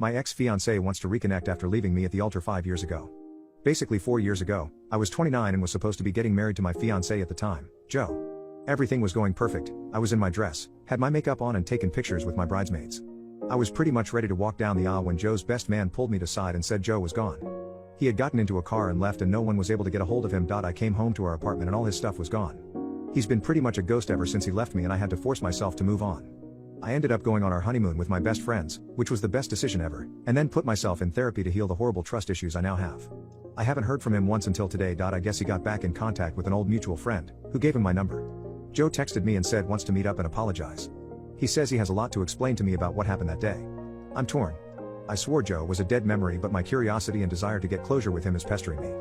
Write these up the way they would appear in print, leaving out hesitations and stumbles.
My ex-fiance wants to reconnect after leaving me at the altar 5 years ago. Basically 4 years ago, I was 29 and was supposed to be getting married to my fiance at the time, Joe. Everything was going perfect. I was in my dress, had my makeup on and taken pictures with my bridesmaids. I was pretty much ready to walk down the aisle when Joe's best man pulled me to side and said Joe was gone. He had gotten into a car and left and no one was able to get a hold of him. I came home to our apartment and all his stuff was gone. He's been pretty much a ghost ever since he left me and I had to force myself to move on. I ended up going on our honeymoon with my best friends, which was the best decision ever, and then put myself in therapy to heal the horrible trust issues I now have. I haven't heard from him once until today. I guess he got back in contact with an old mutual friend, who gave him my number. Joe texted me and said wants to meet up and apologize. He says he has a lot to explain to me about what happened that day. I'm torn. I swore Joe was a dead memory, but my curiosity and desire to get closure with him is pestering me.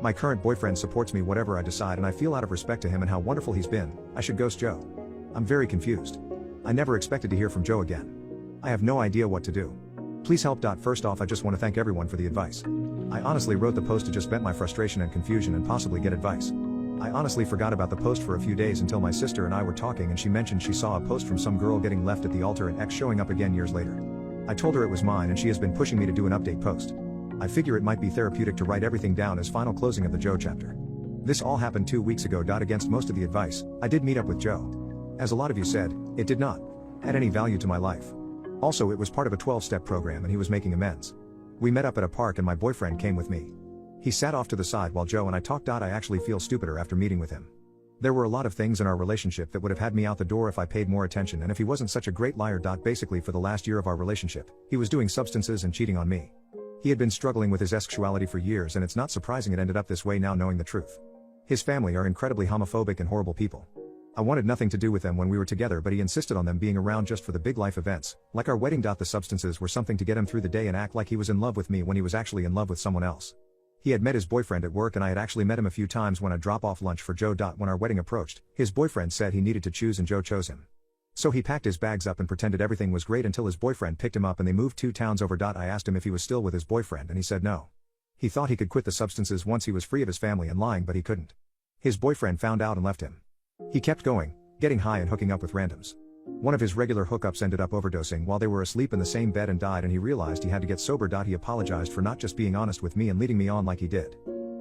My current boyfriend supports me whatever I decide and I feel out of respect to him and how wonderful he's been, I should ghost Joe. I'm very confused. I never expected to hear from Joe again. I have no idea what to do. Please help. First off, I just want to thank everyone for the advice. I honestly wrote the post to just vent my frustration and confusion and possibly get advice. I honestly forgot about the post for a few days until my sister and I were talking and she mentioned she saw a post from some girl getting left at the altar and ex showing up again years later. I told her it was mine and she has been pushing me to do an update post. I figure it might be therapeutic to write everything down as final closing of the Joe chapter. This all happened 2 weeks ago. Against most of the advice, I did meet up with Joe. As a lot of you said, it did not add any value to my life. Also, it was part of a 12-step program and he was making amends. We met up at a park and my boyfriend came with me. He sat off to the side while Joe and I talked. I actually feel stupider after meeting with him. There were a lot of things in our relationship that would have had me out the door if I paid more attention and if he wasn't such a great liar. Basically for the last year of our relationship, he was doing substances and cheating on me. He had been struggling with his sexuality for years and it's not surprising it ended up this way now knowing the truth. His family are incredibly homophobic and horrible people. I wanted nothing to do with them when we were together, but he insisted on them being around just for the big life events, like our wedding. The substances were something to get him through the day and act like he was in love with me when he was actually in love with someone else. He had met his boyfriend at work and I had actually met him a few times when I drop off lunch for Joe. When our wedding approached, his boyfriend said he needed to choose and Joe chose him. So he packed his bags up and pretended everything was great until his boyfriend picked him up and they moved 2 towns over. I asked him if he was still with his boyfriend and he said no. He thought he could quit the substances once he was free of his family and lying, but he couldn't. His boyfriend found out and left him. He kept going, getting high and hooking up with randoms. One of his regular hookups ended up overdosing while they were asleep in the same bed and died, and he realized he had to get sober. He apologized for not just being honest with me and leading me on like he did.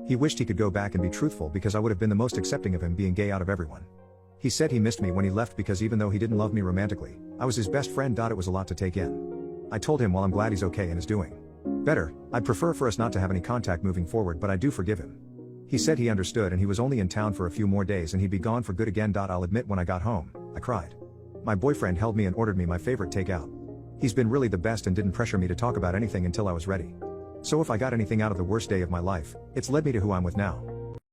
He wished he could go back and be truthful because I would have been the most accepting of him being gay out of everyone. He said he missed me when he left because even though he didn't love me romantically, I was his best friend. It was a lot to take in. I told him, well, I'm glad he's okay and is doing better. I'd prefer for us not to have any contact moving forward, but I do forgive him. He said he understood and he was only in town for a few more days and he'd be gone for good again. I'll admit when I got home, I cried. My boyfriend held me and ordered me my favorite takeout. He's been really the best and didn't pressure me to talk about anything until I was ready. So if I got anything out of the worst day of my life, it's led me to who I'm with now.